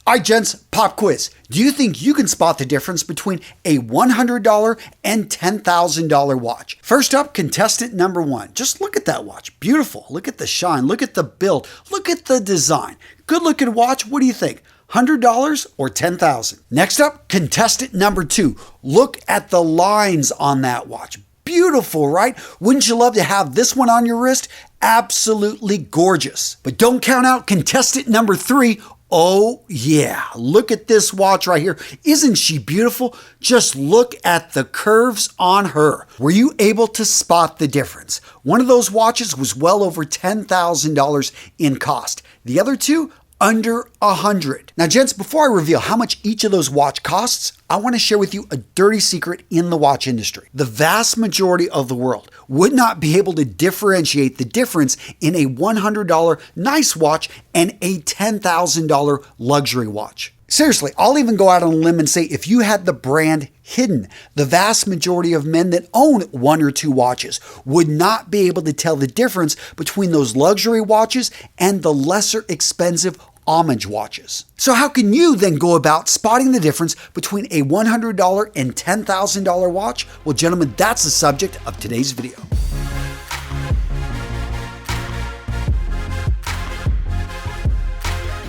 All right, gents, pop quiz. Do you think you can spot the difference between a $100 and $10,000 watch? First up, contestant number one. Just look at that watch. Beautiful. Look at the shine. Look at the build. Look at the design. Good looking watch. What do you think? $100 or $10,000? Next up, contestant number two. Look at the lines on that watch. Beautiful, right? Wouldn't you love to have this one on your wrist? Absolutely gorgeous. But don't count out contestant number three. Oh yeah, look at this watch right here. Isn't she beautiful? Just look at the curves on her. Were you able to spot the difference? One of those watches was well over $10,000 in cost. The other two, under $100. Now, gents, before I reveal how much each of those watch costs, I want to share with you a dirty secret in the watch industry. The vast majority of the world would not be able to differentiate the difference in a $100 nice watch and a $10,000 luxury watch. Seriously, I'll even go out on a limb and say if you had the brand hidden, the vast majority of men that own one or two watches would not be able to tell the difference between those luxury watches and the lesser expensive homage watches. So how can you then go about spotting the difference between a $100 and $10,000 watch? Well, gentlemen, that's the subject of today's video.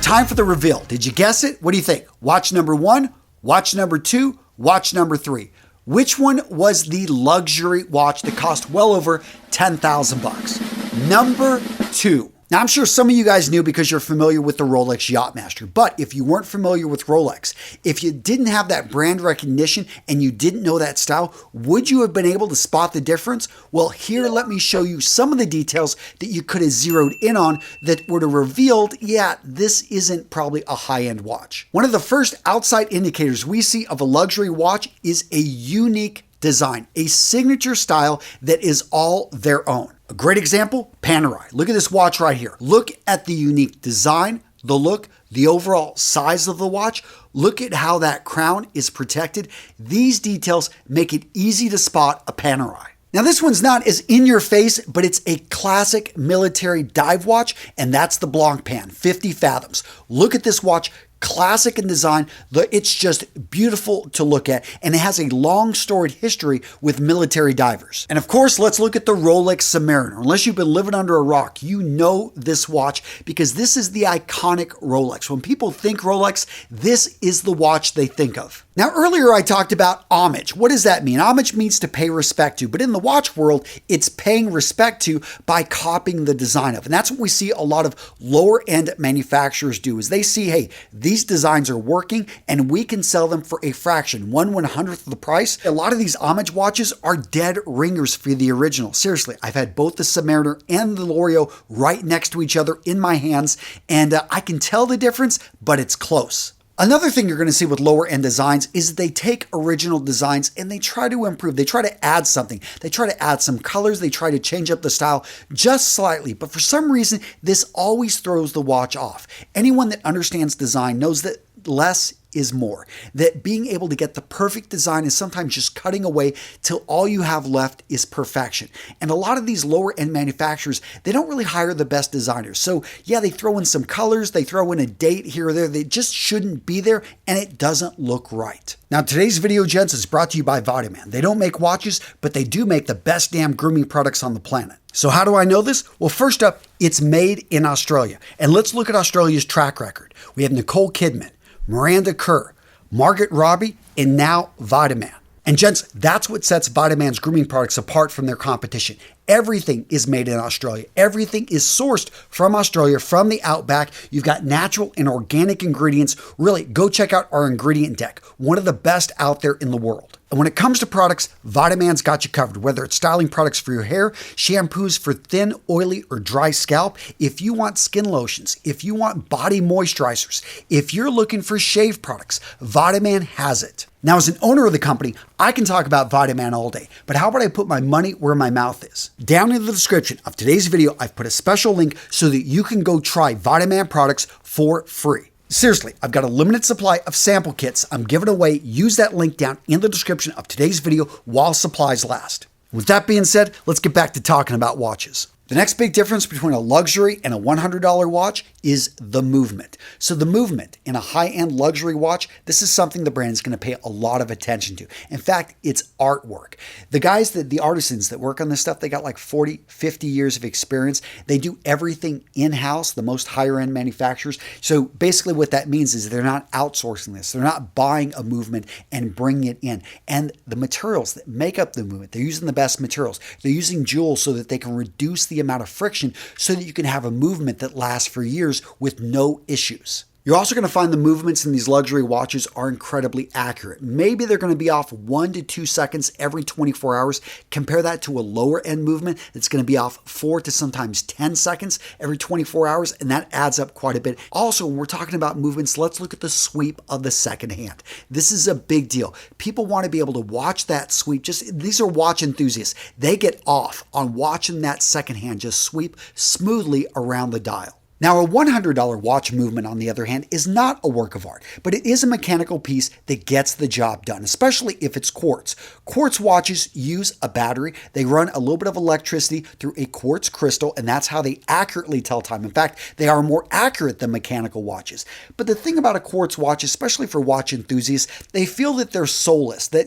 Time for the reveal. Did you guess it? What do you think? Watch number one, watch number two, watch number three. Which one was the luxury watch that cost well over 10,000 bucks? Number two. Now, I'm sure some of you guys knew because you're familiar with the Rolex Yachtmaster, but if you weren't familiar with Rolex, if you didn't have that brand recognition and you didn't know that style, would you have been able to spot the difference? Well, here, let me show you some of the details that you could have zeroed in on that would have revealed, yeah, this isn't probably a high-end watch. One of the first outside indicators we see of a luxury watch is a unique design, a signature style that is all their own. A great example, Panerai. Look at this watch right here. Look at the unique design, the look, the overall size of the watch. Look at how that crown is protected. These details make it easy to spot a Panerai. Now, this one's not as in your face, but it's a classic military dive watch, and that's the Blancpain 50 Fathoms. Look at this watch. Classic in design, it's just beautiful to look at, and it has a long storied history with military divers. And of course, let's look at the Rolex Submariner. Unless you've been living under a rock, you know this watch because this is the iconic Rolex. When people think Rolex, this is the watch they think of. Now, earlier I talked about homage. What does that mean? Homage means to pay respect to, but in the watch world, it's paying respect to by copying the design of. And that's what we see a lot of lower end manufacturers do is they see, hey, these designs are working and we can sell them for a fraction, 1/100th of the price. A lot of these homage watches are dead ringers for the original. Seriously, I've had both the Submariner and the L'Oreal right next to each other in my hands, and I can tell the difference, but it's close. Another thing you're going to see with lower end designs is that they take original designs and they try to improve. They try to add something. They try to add some colors. They try to change up the style just slightly. But for some reason, this always throws the watch off. Anyone that understands design knows that less is more. That being able to get the perfect design is sometimes just cutting away till all you have left is perfection. And a lot of these lower end manufacturers, they don't really hire the best designers. So yeah, they throw in some colors, they throw in a date here or there. They just shouldn't be there and it doesn't look right. Now, today's video, gents, is brought to you by VITAMAN. They don't make watches, but they do make the best damn grooming products on the planet. So how do I know this? Well, first up, it's made in Australia. And let's look at Australia's track record. We have Nicole Kidman, Miranda Kerr, Margaret Robbie, and now VITAMAN. And gents, that's what sets VITAMAN's grooming products apart from their competition. Everything is made in Australia. Everything is sourced from Australia, from the outback. You've got natural and organic ingredients. Really, go check out our ingredient deck. One of the best out there in the world. And when it comes to products, VITAMAN's got you covered. Whether it's styling products for your hair, shampoos for thin, oily, or dry scalp, if you want skin lotions, if you want body moisturizers, if you're looking for shave products, VITAMAN has it. Now, as an owner of the company, I can talk about VITAMAN all day, but how about I put my money where my mouth is? Down in the description of today's video, I've put a special link so that you can go try VITAMAN products for free. Seriously, I've got a limited supply of sample kits I'm giving away. Use that link down in the description of today's video while supplies last. With that being said, let's get back to talking about watches. The next big difference between a luxury and a $100 watch is the movement. So the movement in a high-end luxury watch, this is something the brand is going to pay a lot of attention to. In fact, it's artwork. The artisans that work on this stuff, they got like 40, 50 years of experience. They do everything in-house, the most higher-end manufacturers. So basically what that means is they're not outsourcing this. They're not buying a movement and bringing it in. And the materials that make up the movement, they're using the best materials. They're using jewels so that they can reduce the amount of friction so that you can have a movement that lasts for years with no issues. You're also going to find the movements in these luxury watches are incredibly accurate. Maybe they're going to be off 1 to 2 seconds every 24 hours. Compare that to a lower end movement that's going to be off 4 to sometimes 10 seconds every 24 hours, and that adds up quite a bit. Also, when we're talking about movements, let's look at the sweep of the second hand. This is a big deal. People want to be able to watch that sweep. These are watch enthusiasts. They get off on watching that second hand just sweep smoothly around the dial. Now, a $100 watch movement, on the other hand, is not a work of art, but it is a mechanical piece that gets the job done, especially if it's quartz. Quartz watches use a battery. They run a little bit of electricity through a quartz crystal, and that's how they accurately tell time. In fact, they are more accurate than mechanical watches. But the thing about a quartz watch, especially for watch enthusiasts, they feel that they're soulless, that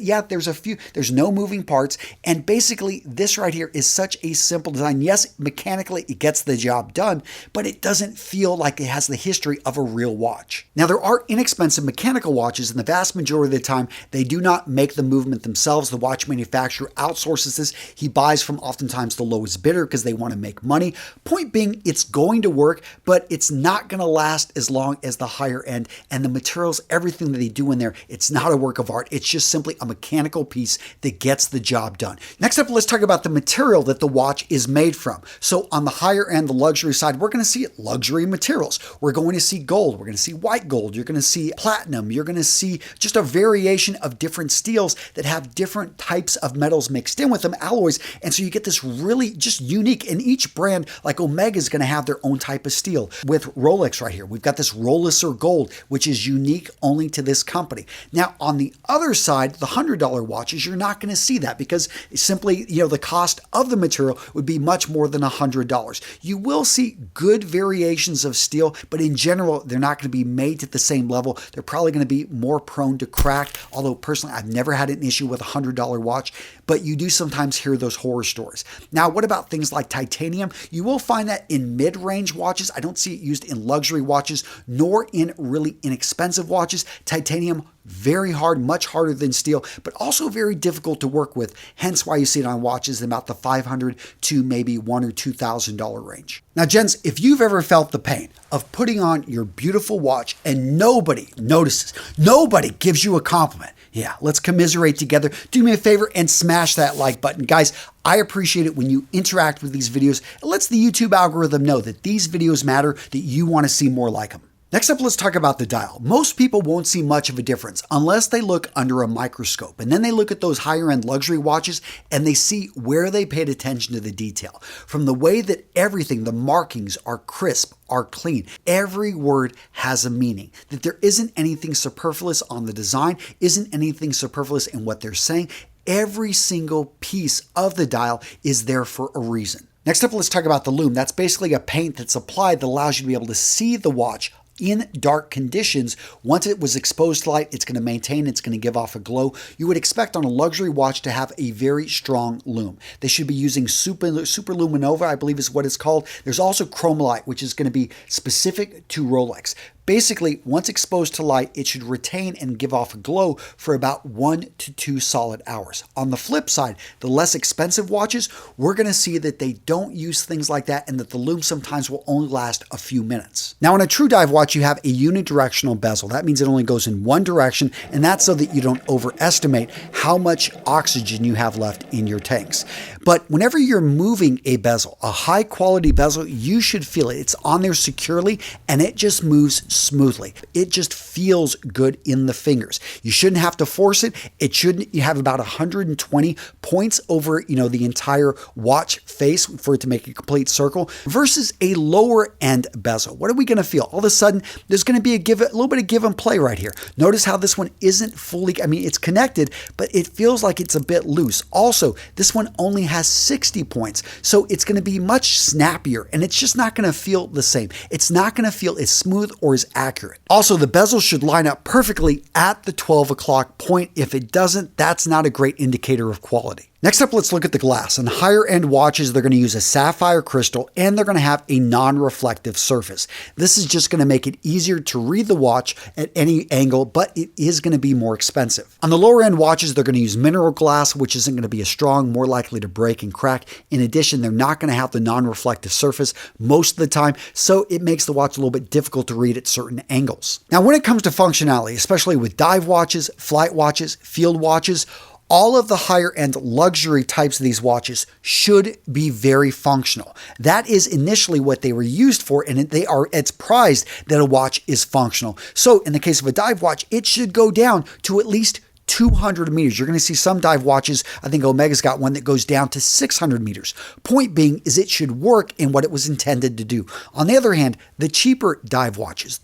there's no moving parts, and basically this right here is such a simple design. Yes, mechanically it gets the job done, but it doesn't feel like it has the history of a real watch. Now, there are inexpensive mechanical watches, and the vast majority of the time, they do not make the movement themselves. The watch manufacturer outsources this. He buys from oftentimes the lowest bidder because they want to make money. Point being, it's going to work, but it's not going to last as long as the higher end, and the materials, everything that they do in there, it's not a work of art. It's just simply a mechanical piece that gets the job done. Next up, let's talk about the material that the watch is made from. So on the higher end, the luxury side, we're going to see luxury materials. We're going to see gold. We're going to see white gold. You're going to see platinum. You're going to see just a variation of different steels that have different types of metals mixed in with them, alloys. And so you get this really just unique, and each brand like Omega is going to have their own type of steel. With Rolex right here, we've got this Rolex gold, which is unique only to this company. Now, on the other side, the $100 watches, you're not going to see that because simply, the cost of the material would be much more than $100. You will see good variations of steel, but in general, they're not going to be made at the same level. They're probably going to be more prone to crack, although personally, I've never had an issue with a $100 watch, but you do sometimes hear those horror stories. Now, what about things like titanium? You will find that in mid-range watches. I don't see it used in luxury watches, nor in really inexpensive watches. Titanium, very hard, much harder than steel, but also very difficult to work with. Hence why you see it on watches in about the $500 to maybe $1,000 or $2,000 range. Now, gents, if you've ever felt the pain of putting on your beautiful watch and nobody notices, nobody gives you a compliment, yeah, let's commiserate together. Do me a favor and smash that like button. Guys, I appreciate it when you interact with these videos. It lets the YouTube algorithm know that these videos matter, that you want to see more like them. Next up, let's talk about the dial. Most people won't see much of a difference unless they look under a microscope. And then they look at those higher end luxury watches and they see where they paid attention to the detail. From the way that everything, the markings are crisp, are clean. Every word has a meaning. That there isn't anything superfluous on the design, isn't anything superfluous in what they're saying. Every single piece of the dial is there for a reason. Next up, let's talk about the lume. That's basically a paint that's applied that allows you to be able to see the watch in dark conditions. Once it was exposed to light, it's going to maintain, it's going to give off a glow. You would expect on a luxury watch to have a very strong lume. They should be using Superluminova, I believe is what it's called. There's also Chromolite, which is going to be specific to Rolex. Basically, once exposed to light, it should retain and give off a glow for about 1 to 2 solid hours. On the flip side, the less expensive watches, we're going to see that they don't use things like that and that the lume sometimes will only last a few minutes. Now, in a true dive watch, you have a unidirectional bezel. That means it only goes in one direction, and that's so that you don't overestimate how much oxygen you have left in your tanks. But whenever you're moving a bezel, a high quality bezel, you should feel it. It's on there securely, and it just moves smoothly. It just feels good in the fingers. You shouldn't have to force it. You have about 120 points over, the entire watch face for it to make a complete circle versus a lower end bezel. What are we going to feel? All of a sudden, there's going to be a little bit of give and play right here. Notice how this one isn't fully, it's connected, but it feels like it's a bit loose. Also, this one only has 60 points. So it's going to be much snappier and it's just not going to feel the same. It's not going to feel as smooth or as accurate. Also, the bezel should line up perfectly at the 12 o'clock point. If it doesn't, that's not a great indicator of quality. Next up, let's look at the glass. On higher end watches, they're going to use a sapphire crystal and they're going to have a non-reflective surface. This is just going to make it easier to read the watch at any angle, but it is going to be more expensive. On the lower end watches, they're going to use mineral glass, which isn't going to be as strong, more likely to break and crack. In addition, they're not going to have the non-reflective surface most of the time, so it makes the watch a little bit difficult to read at certain angles. Now, when it comes to functionality, especially with dive watches, flight watches, field watches, all of the higher end luxury types of these watches should be very functional. That is initially what they were used for, and it's prized that a watch is functional. So in the case of a dive watch, it should go down to at least 200 meters. You're going to see some dive watches, I think Omega's got one that goes down to 600 meters. Point being is it should work in what it was intended to do. On the other hand, the cheaper dive watches,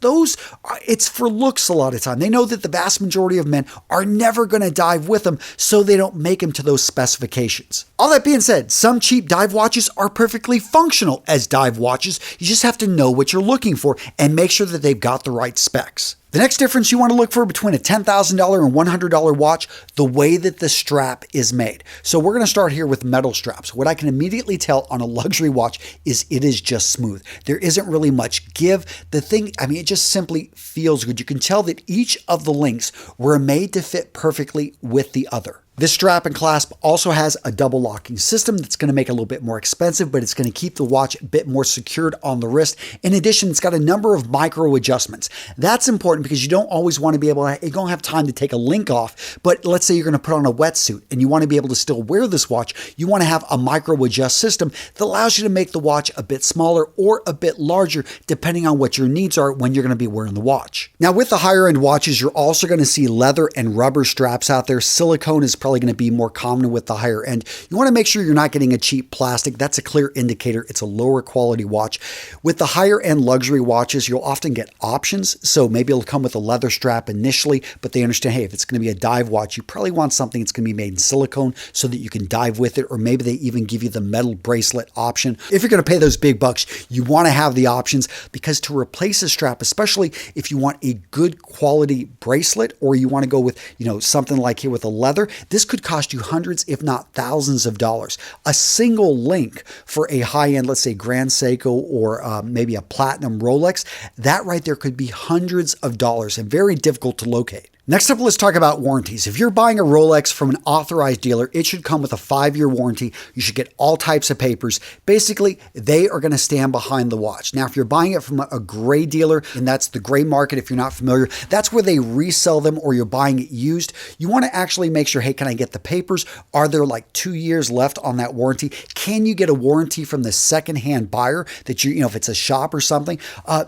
it's for looks a lot of time. They know that the vast majority of men are never going to dive with them, so they don't make them to those specifications. All that being said, some cheap dive watches are perfectly functional as dive watches. You just have to know what you're looking for and make sure that they've got the right specs. The next difference you want to look for between a $10,000 and $100 watch, the way that the strap is made. So we're going to start here with metal straps. What I can immediately tell on a luxury watch is it is just smooth. There isn't really much give. It just simply feels good. You can tell that each of the links were made to fit perfectly with the other. This strap and clasp also has a double locking system that's going to make it a little bit more expensive, but it's going to keep the watch a bit more secured on the wrist. In addition, it's got a number of micro adjustments. That's important because you don't always want to be you don't have time to take a link off, but let's say you're going to put on a wetsuit and you want to be able to still wear this watch. You want to have a micro adjust system that allows you to make the watch a bit smaller or a bit larger, depending on what your needs are when you're going to be wearing the watch. Now, with the higher end watches, you're also going to see leather and rubber straps out there. Silicone is probably going to be more common with the higher end. You want to make sure you're not getting a cheap plastic. That's a clear indicator it's a lower quality watch. With the higher end luxury watches, you'll often get options. So maybe it'll come with a leather strap initially, but they understand, hey, if it's going to be a dive watch, you probably want something that's going to be made in silicone so that you can dive with it, or maybe they even give you the metal bracelet option. If you're going to pay those big bucks, you want to have the options, because to replace a strap, especially if you want a good quality bracelet, or you want to go with, something like here with a leather, this could cost you hundreds, if not thousands of dollars. A single link for a high-end, let's say Grand Seiko or maybe a platinum Rolex, that right there could be hundreds of dollars and very difficult to locate. Next up, let's talk about warranties. If you're buying a Rolex from an authorized dealer, it should come with a 5-year warranty. You should get all types of papers. Basically, they are going to stand behind the watch. Now, if you're buying it from a gray dealer, and that's the gray market, if you're not familiar, that's where they resell them, or you're buying it used. You want to actually make sure, hey, can I get the papers? Are there like 2 years left on that warranty? Can you get a warranty from the secondhand buyer that if it's a shop or something?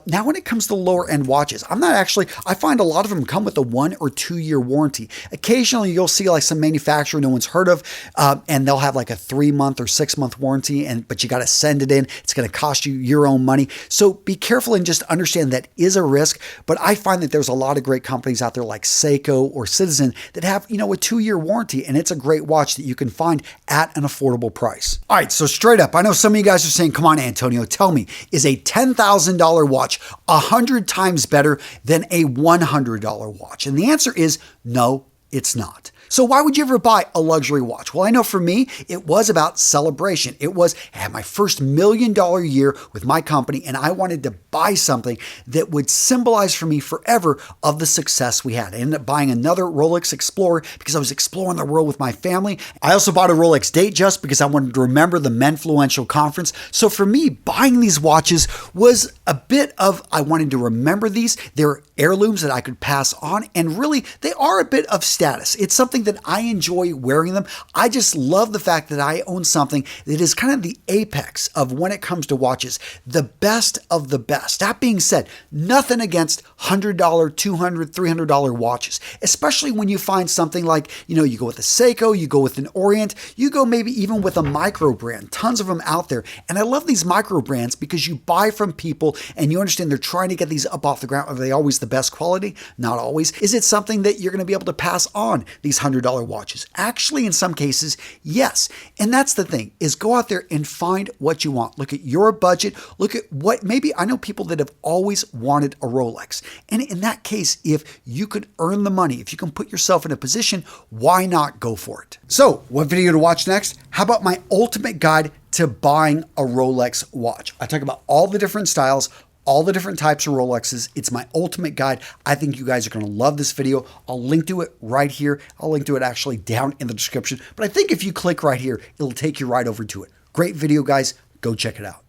Now, when it comes to lower end watches, I find a lot of them come with a 1 or 2-year warranty. Occasionally you'll see like some manufacturer no one's heard of, and they'll have like a 3-month or 6-month warranty, but you got to send it in. It's going to cost you your own money. So be careful and just understand that is a risk. But I find that there's a lot of great companies out there like Seiko or Citizen that have, a 2-year warranty, and it's a great watch that you can find at an affordable price. All right, so straight up, I know some of you guys are saying, come on, Antonio, tell me, is a $10,000 watch 100 times better than a $100 watch? And the answer is no, it's not. So why would you ever buy a luxury watch? Well, I know for me, it was about celebration. It was, I had my first $1 million year with my company, and I wanted to buy something that would symbolize for me forever of the success we had. I ended up buying another Rolex Explorer because I was exploring the world with my family. I also bought a Rolex Datejust because I wanted to remember the Menfluential conference. So for me, buying these watches was a bit of, I wanted to remember these. They're heirlooms that I could pass on, and really, they are a bit of status. It's something that I enjoy wearing them. I just love the fact that I own something that is kind of the apex of when it comes to watches, the best of the best. That being said, nothing against $100, $200, $300 watches, especially when you find something like, you go with a Seiko, you go with an Orient, you go maybe even with a micro brand, tons of them out there. And I love these micro brands because you buy from people and you understand they're trying to get these up off the ground. Are they always the best quality? Not always. Is it something that you're going to be able to pass on these $100 watches. Actually, in some cases, yes. And that's the thing, is go out there and find what you want. Look at your budget. Look at what, maybe I know people that have always wanted a Rolex. And in that case, if you could earn the money, if you can put yourself in a position, why not go for it? So what video to watch next? How about my ultimate guide to buying a Rolex watch? I talk about all the different styles, all the different types of Rolexes. It's my ultimate guide. I think you guys are going to love this video. I'll link to it right here. I'll link to it actually down in the description. But I think if you click right here, it'll take you right over to it. Great video, guys. Go check it out.